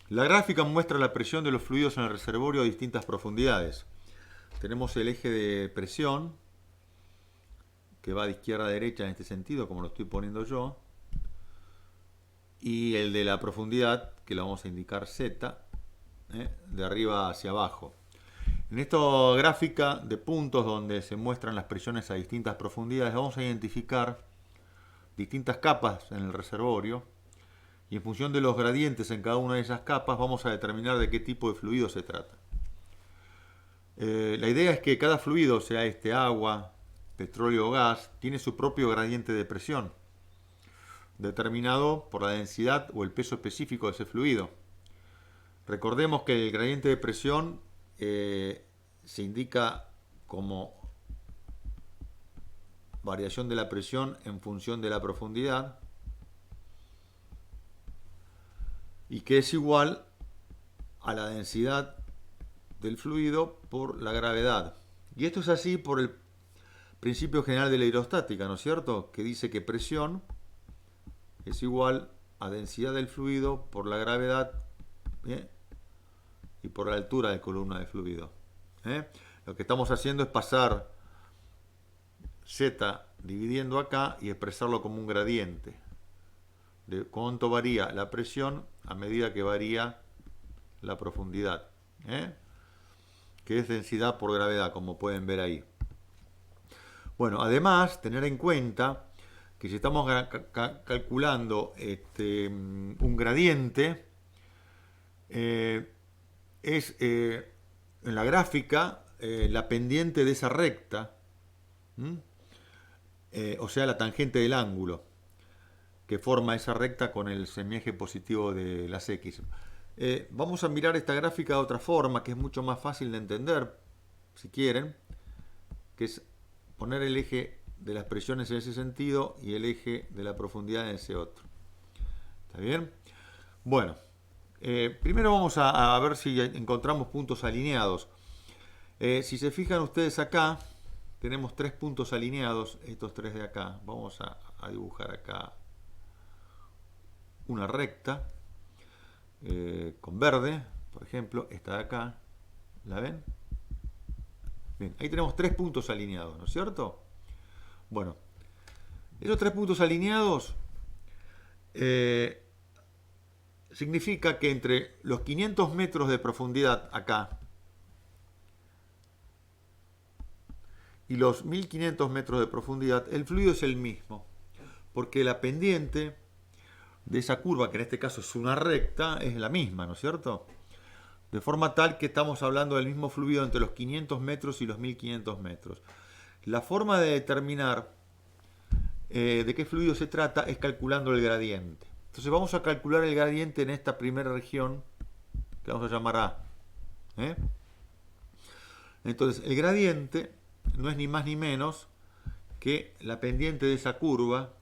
La gráfica muestra la presión de los fluidos en el reservorio a distintas profundidades. Tenemos el eje de presión, que va de izquierda a derecha en este sentido, como lo estoy poniendo yo, y el de la profundidad, que lo vamos a indicar Z, de arriba hacia abajo. En esta gráfica de puntos donde se muestran las presiones a distintas profundidades, vamos a identificar distintas capas en el reservorio y en función de los gradientes en cada una de esas capas vamos a determinar de qué tipo de fluido se trata. La idea es que cada fluido, sea este agua, petróleo o gas, tiene su propio gradiente de presión, determinado por la densidad o el peso específico de ese fluido. Recordemos que el gradiente de presión se indica como variación de la presión en función de la profundidad y que es igual a la densidad del fluido por la gravedad. Y esto es así por el principio general de la hidrostática, ¿no es cierto? Que dice que presión es igual a densidad del fluido por la gravedad y por la altura de columna de fluido. Lo que estamos haciendo es pasar Z dividiendo acá y expresarlo como un gradiente de cuánto varía la presión a medida que varía la profundidad, que es densidad por gravedad, como pueden ver ahí. Bueno, además, tener en cuenta que si estamos calculando un gradiente, es en la gráfica la pendiente de esa recta, o sea, la tangente del ángulo que forma esa recta con el semieje positivo de las X. Vamos a mirar esta gráfica de otra forma, que es mucho más fácil de entender, si quieren, que es poner el eje de las presiones en ese sentido y el eje de la profundidad en ese otro. ¿Está bien? Bueno, primero vamos a ver si encontramos puntos alineados. Si se fijan ustedes acá, tenemos tres puntos alineados, estos tres de acá. Vamos a dibujar acá una recta con verde, por ejemplo, esta de acá. ¿La ven? Bien, ahí tenemos tres puntos alineados, ¿no es cierto? Bueno, esos tres puntos alineados significa que entre los 500 metros de profundidad acá y los 1500 metros de profundidad, el fluido es el mismo, porque la pendiente de esa curva, que en este caso es una recta, es la misma, ¿no es cierto? De forma tal que estamos hablando del mismo fluido entre los 500 metros y los 1500 metros. La forma de determinar de qué fluido se trata es calculando el gradiente. Entonces vamos a calcular el gradiente en esta primera región, que vamos a llamar A. Entonces el gradiente no es ni más ni menos que la pendiente de esa curva,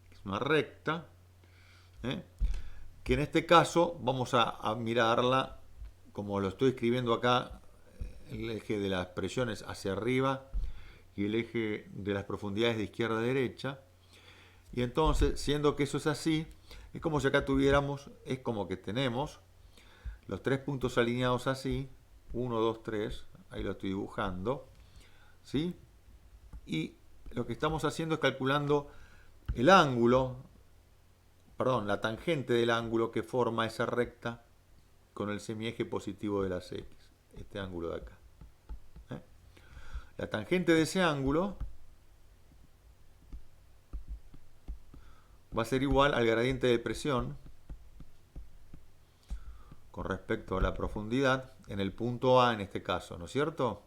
que es una recta, que en este caso vamos a mirarla como lo estoy escribiendo acá, el eje de las presiones hacia arriba y el eje de las profundidades de izquierda a derecha. Y entonces, siendo que eso es así, es como si acá tuviéramos, es como que tenemos los tres puntos alineados así, 1, 2, 3, ahí lo estoy dibujando, ¿sí? Y lo que estamos haciendo es calculando el ángulo, perdón, la tangente del ángulo que forma esa recta con el semieje positivo de las X, este ángulo de acá. La tangente de ese ángulo va a ser igual al gradiente de presión con respecto a la profundidad en el punto A en este caso, ¿no es cierto?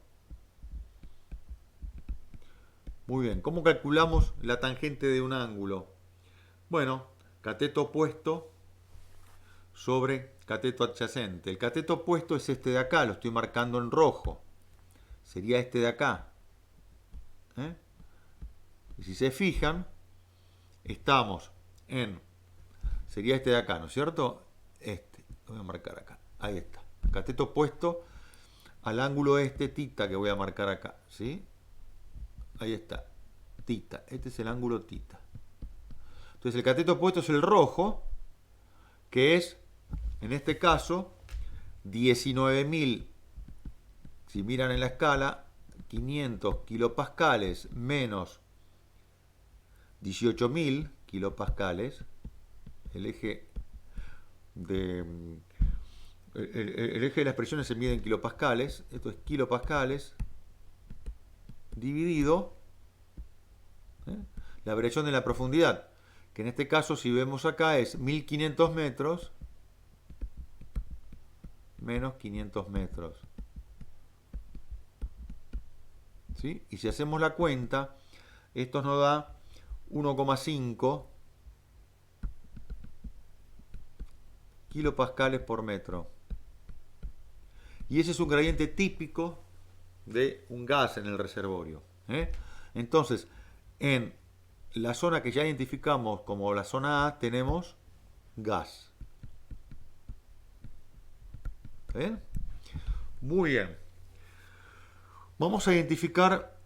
Muy bien, ¿cómo calculamos la tangente de un ángulo? Bueno, cateto opuesto sobre cateto adyacente. El cateto opuesto es este de acá, lo estoy marcando en rojo. Sería este de acá. Y si se fijan, estamos en... Sería este de acá, ¿no es cierto? Este, lo voy a marcar acá. Ahí está. Cateto opuesto al ángulo este, tita, que voy a marcar acá. ¿Sí? Ahí está. Tita. Este es el ángulo tita. Entonces el cateto opuesto es el rojo, que es, en este caso, 19.000, si miran en la escala, 500 kilopascales menos 18.000 kilopascales, el eje el eje de las presiones se mide en kilopascales, esto es kilopascales, dividido la variación de la profundidad, que en este caso, si vemos acá, es 1500 metros menos 500 metros. ¿Sí? Y si hacemos la cuenta, esto nos da 1,5 kilopascales por metro. Y ese es un gradiente típico de un gas en el reservorio. Entonces, en la zona que ya identificamos como la zona A, tenemos gas. ¿Está bien? Muy bien. Vamos a identificar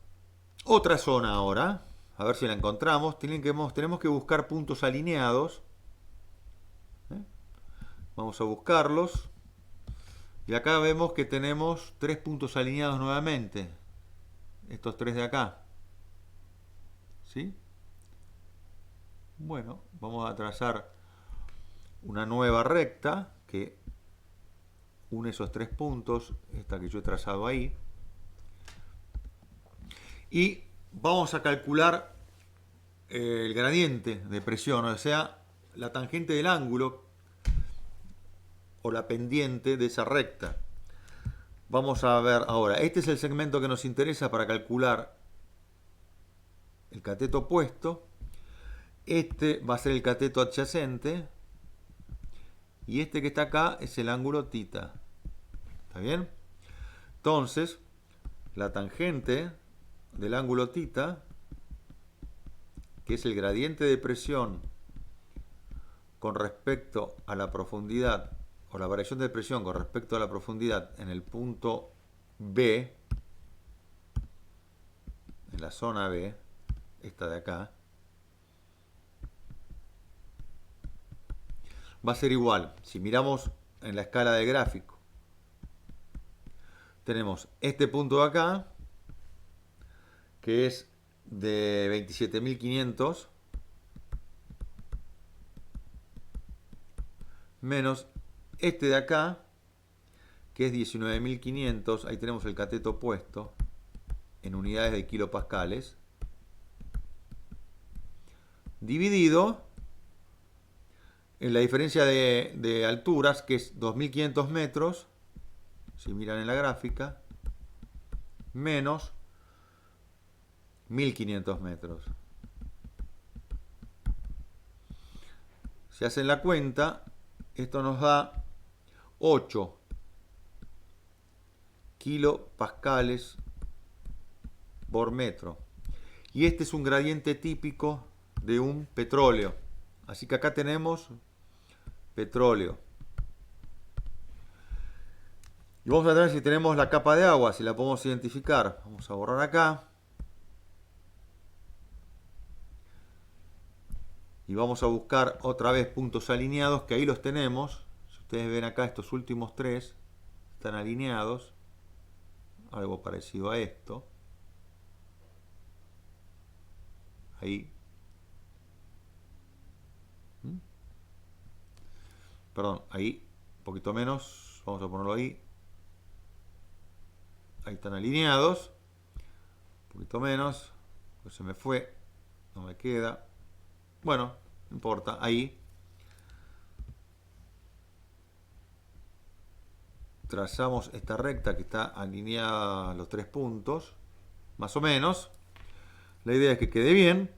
otra zona ahora. A ver si la encontramos. Tenemos que buscar puntos alineados. Vamos a buscarlos. Y acá vemos que tenemos 3 puntos alineados nuevamente. Estos 3 de acá. ¿Sí? Bueno, vamos a trazar una nueva recta que une esos 3 puntos, esta que yo he trazado ahí. Y vamos a calcular el gradiente de presión, o sea, la tangente del ángulo o la pendiente de esa recta. Vamos a ver ahora, este es el segmento que nos interesa para calcular el cateto opuesto. Este va a ser el cateto adyacente. Y este que está acá es el ángulo θ. ¿Está bien? Entonces, la tangente del ángulo θ, que es el gradiente de presión con respecto a la profundidad, o la variación de presión con respecto a la profundidad en el punto B, en la zona B, esta de acá, va a ser igual. Si miramos en la escala de gráfico, tenemos este punto de acá, que es de 27.500, menos este de acá, que es 19.500, ahí tenemos el cateto opuesto, en unidades de kilopascales, dividido en la diferencia de alturas, que es 2.500 metros, si miran en la gráfica, menos 1.500 metros. Si hacen la cuenta, esto nos da 8 kilopascales por metro. Y este es un gradiente típico de un petróleo. Así que acá tenemos petróleo. Y vamos a ver si tenemos la capa de agua, si la podemos identificar. Vamos a borrar acá. Y vamos a buscar otra vez puntos alineados, que ahí los tenemos. Si ustedes ven acá, estos últimos 3 están alineados. Algo parecido a esto. Ahí. Perdón, ahí. Un poquito menos. Vamos a ponerlo ahí. Ahí están alineados. Un poquito menos. Pues se me fue. No me queda. Bueno, no importa. Ahí. Trazamos esta recta que está alineada a los 3 puntos. Más o menos. La idea es que quede bien.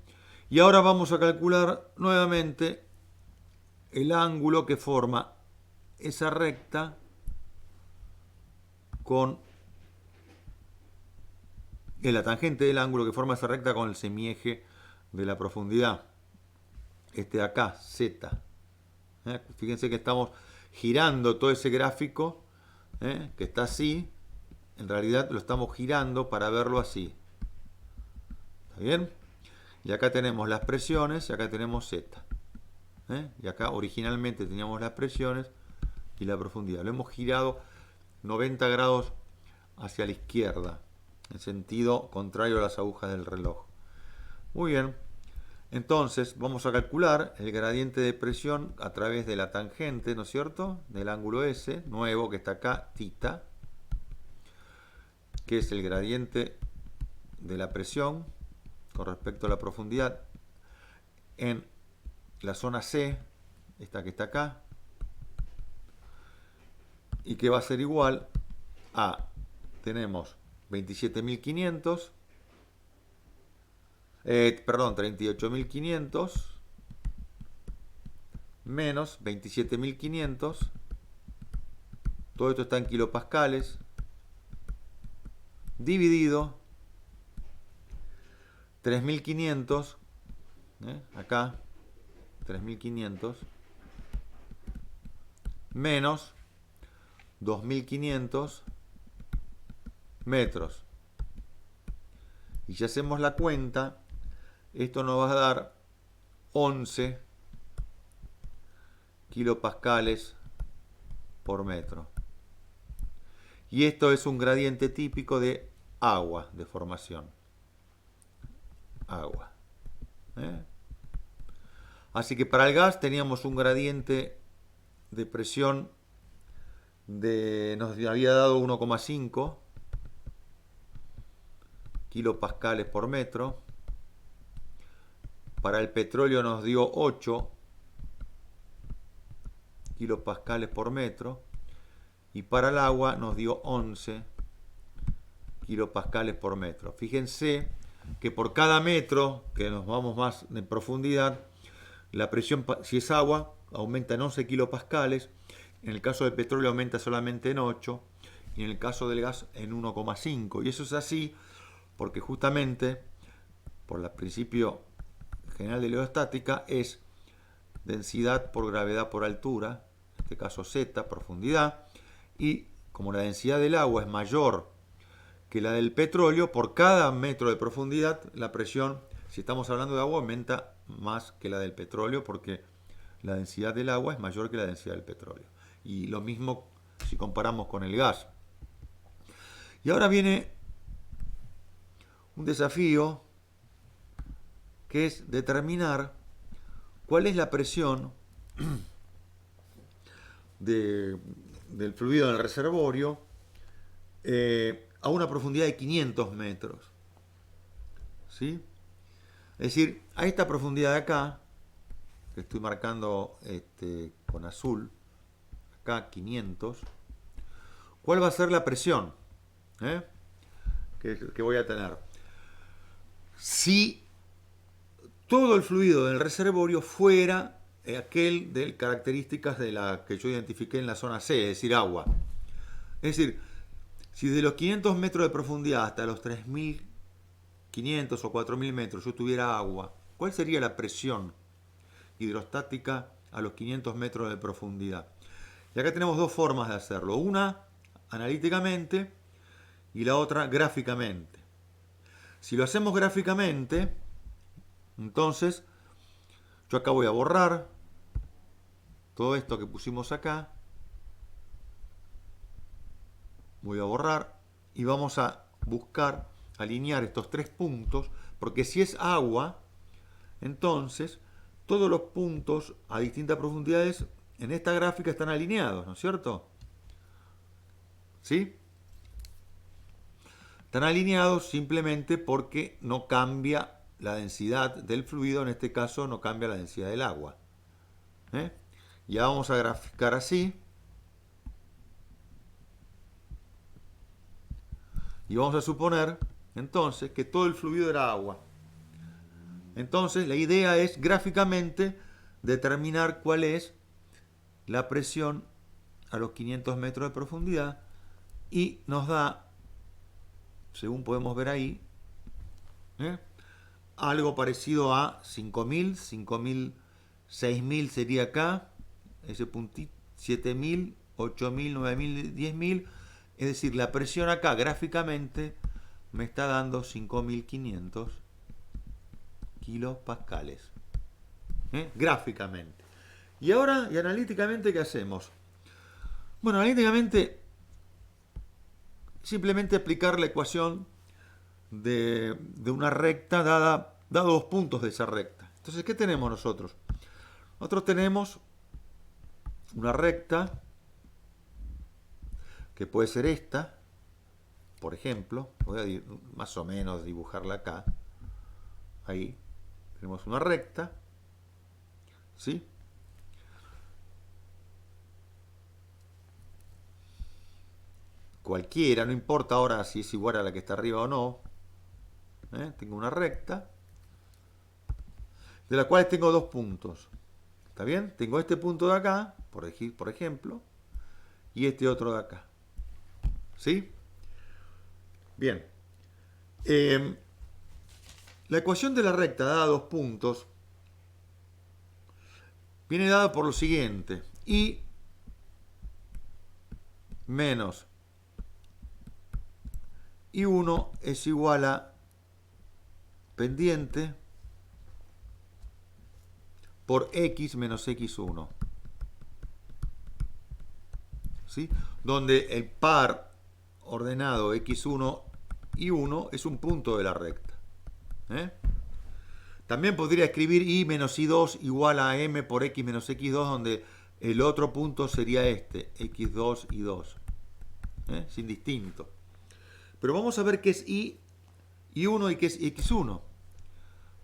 Y ahora vamos a calcular nuevamente el ángulo que forma esa recta con la tangente del ángulo que forma esa recta con el semieje de la profundidad. Este de acá, Z. Fíjense que estamos girando todo ese gráfico, que está así. En realidad lo estamos girando para verlo así. ¿Está bien? Y acá tenemos las presiones y acá tenemos Z. Y acá originalmente teníamos las presiones y la profundidad. Lo hemos girado 90 grados hacia la izquierda, en sentido contrario a las agujas del reloj. Muy bien, entonces vamos a calcular el gradiente de presión a través de la tangente, ¿no es cierto?, del ángulo S, nuevo que está acá, θ, que es el gradiente de la presión con respecto a la profundidad en la zona C, esta que está acá, y que va a ser igual a, tenemos 27.500, perdón, 38.500 menos 27.500, todo esto está en kilopascales, dividido 3.500, acá, 3.500, menos 2.500 metros. Y si hacemos la cuenta, esto nos va a dar 11 kilopascales por metro. Y esto es un gradiente típico de agua, de formación. Agua. Así que para el gas teníamos un gradiente de presión nos había dado 1,5 kilopascales por metro. Para el petróleo nos dio 8 kilopascales por metro. Y para el agua nos dio 11 kilopascales por metro. Fíjense que por cada metro que nos vamos más en profundidad, la presión, si es agua, aumenta en 11 kilopascales. En el caso del petróleo aumenta solamente en 8 y en el caso del gas en 1,5. Y eso es así porque justamente por el principio general de hidrostática es densidad por gravedad por altura, en este caso Z, profundidad, y como la densidad del agua es mayor que la del petróleo, por cada metro de profundidad la presión, si estamos hablando de agua, aumenta más que la del petróleo porque la densidad del agua es mayor que la densidad del petróleo. Y lo mismo si comparamos con el gas. Y ahora viene un desafío que es determinar cuál es la presión del fluido en el reservorio a una profundidad de 500 metros. ¿Sí? Es decir, a esta profundidad de acá, que estoy marcando con azul, acá 500, ¿cuál va a ser la presión que voy a tener? Si todo el fluido del reservorio fuera aquel de características de la que yo identifiqué en la zona C, es decir, agua. Es decir, si de los 500 metros de profundidad hasta los 3.500 o 4.000 metros yo tuviera agua, ¿cuál sería la presión hidrostática a los 500 metros de profundidad? Y acá tenemos dos formas de hacerlo. Una analíticamente y la otra gráficamente. Si lo hacemos gráficamente, entonces yo acá voy a borrar todo esto que pusimos acá. Voy a borrar y vamos a buscar alinear estos tres puntos, porque si es agua, entonces todos los puntos a distintas profundidades en esta gráfica están alineados, ¿no es cierto? ¿Sí? Están alineados simplemente porque no cambia la densidad del fluido, en este caso no cambia la densidad del agua. Ya vamos a graficar así. Y vamos a suponer entonces que todo el fluido era agua. Entonces la idea es gráficamente determinar cuál es la presión a los 500 metros de profundidad y nos da, según podemos ver ahí, algo parecido a 5.000, 5.000, 6.000 sería acá, ese puntito, 7.000, 8.000, 9.000, 10.000. Es decir, la presión acá gráficamente me está dando 5.500 kilopascales. Gráficamente. Y ahora, y analíticamente, ¿qué hacemos? Bueno, analíticamente simplemente aplicar la ecuación de una recta dado dos puntos de esa recta. Entonces, ¿qué tenemos nosotros? Nosotros tenemos una recta que puede ser esta, por ejemplo. Voy a más o menos dibujarla acá. Ahí tenemos una recta, ¿sí? Cualquiera, no importa ahora si es igual a la que está arriba o no. Tengo una recta, de la cual tengo dos puntos. ¿Está bien? Tengo este punto de acá, por ejemplo, y este otro de acá. ¿Sí? Bien. La ecuación de la recta dada dos puntos viene dada por lo siguiente. Y menos I1 es igual a pendiente por x menos x1. ¿Sí? Donde el par ordenado x1 y 1 es un punto de la recta. También podría escribir y menos i2 igual a m por x menos x2, donde el otro punto sería este, x2 y 2. Es indistinto. Pero vamos a ver qué es i1 y qué es x1.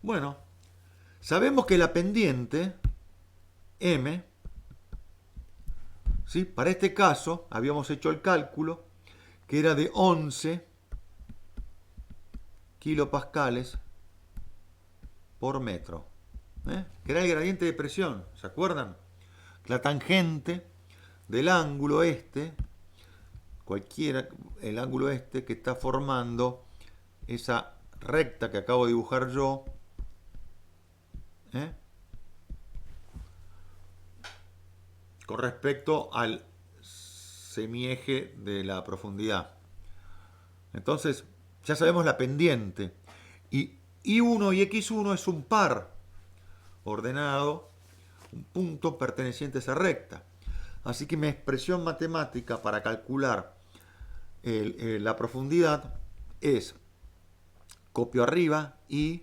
Bueno, sabemos que la pendiente m, ¿sí? Para este caso habíamos hecho el cálculo que era de 11 kilopascales por metro, que era el gradiente de presión, ¿se acuerdan? La tangente del ángulo este, cualquiera, el ángulo este que está formando esa recta que acabo de dibujar yo, con respecto al semieje de la profundidad. Entonces, ya sabemos la pendiente. Y I1 y X1 es un par ordenado, un punto perteneciente a esa recta. Así que mi expresión matemática para calcular la profundidad es, copio arriba, I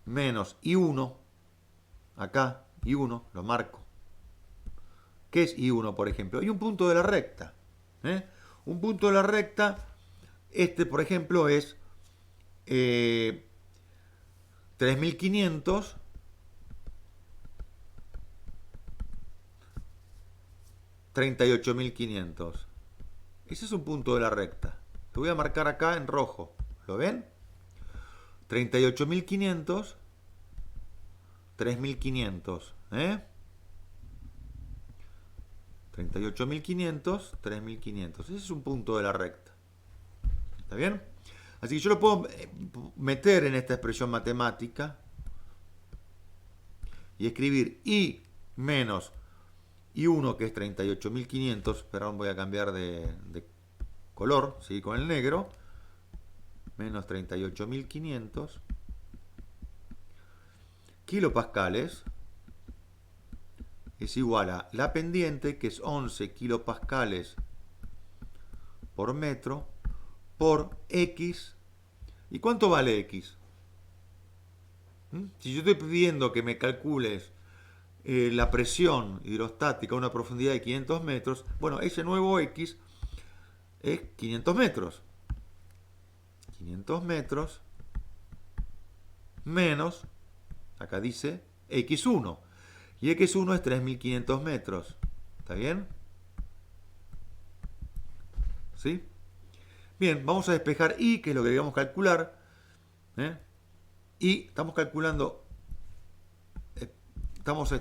menos I1, acá, I1, lo marco. ¿Qué es I1, por ejemplo? Y un punto de la recta. Un punto de la recta, este, por ejemplo, es 3500 38.500. Ese es un punto de la recta. Lo voy a marcar acá en rojo. ¿Lo ven? 38.500 3.500. 38.500 3.500. Ese es un punto de la recta. ¿Está bien? Así que yo lo puedo meter en esta expresión matemática y escribir I menos I1, que es 38.500, perdón, voy a cambiar de color, ¿sí? Con el negro, menos 38.500 kilopascales es igual a la pendiente, que es 11 kilopascales por metro, por X. ¿Y cuánto vale X? Si yo estoy pidiendo que me calcules la presión hidrostática a una profundidad de 500 metros, bueno, ese nuevo X es 500 metros. 500 metros menos, acá dice, X1. Y X1 es 3.500 metros. ¿Está bien? ¿Sí? Bien, vamos a despejar I, que es lo que debíamos calcular. Y estamos calculando, estamos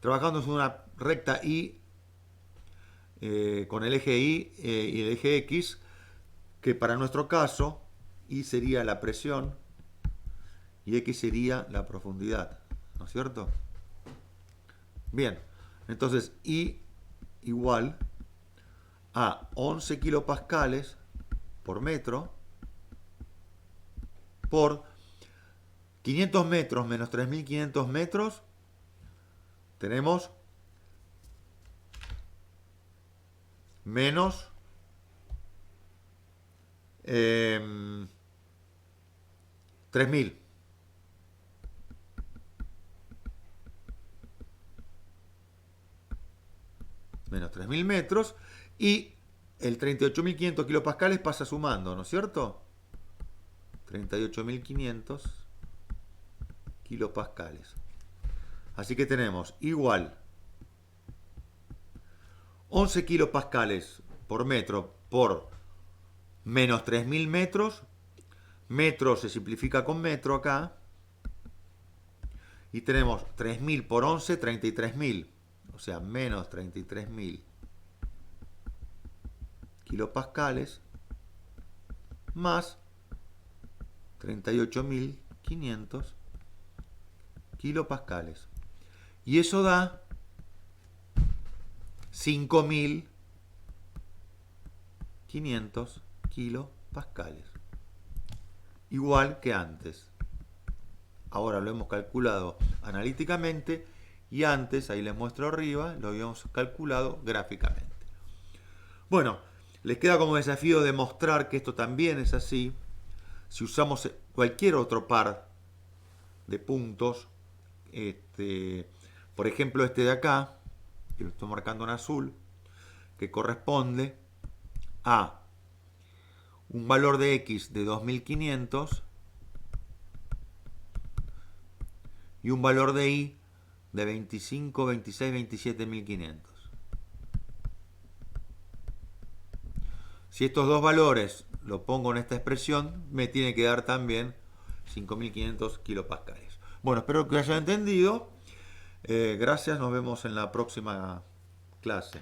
trabajando en una recta I con el eje Y y el eje X, que para nuestro caso I sería la presión y X sería la profundidad, ¿no es cierto? Bien, entonces I igual a 11 kilopascales por metro por 500 metros menos 3.500 metros, tenemos menos 3.000. Menos 3.000 metros. Y el 38.500 kilopascales pasa sumando, ¿no es cierto? 38.500 kilopascales. Así que tenemos igual 11 kilopascales por metro por menos 3.000 metros. Metro se simplifica con metro acá. Y tenemos 3.000 por 11, 33.000. O sea, menos 33.000 kilopascales más 38.500 kilopascales. Y eso da 5.500 kilopascales. Igual que antes. Ahora lo hemos calculado analíticamente y antes, ahí les muestro arriba, lo habíamos calculado gráficamente. Bueno, les queda como desafío demostrar que esto también es así. Si usamos cualquier otro par de puntos, por ejemplo este de acá, que lo estoy marcando en azul, que corresponde a un valor de X de 2.500 y un valor de Y de 25, 26, 27.500. Si estos dos valores lo pongo en esta expresión, me tiene que dar también 5.500 kilopascales. Bueno, espero que hayan entendido. Gracias, nos vemos en la próxima clase.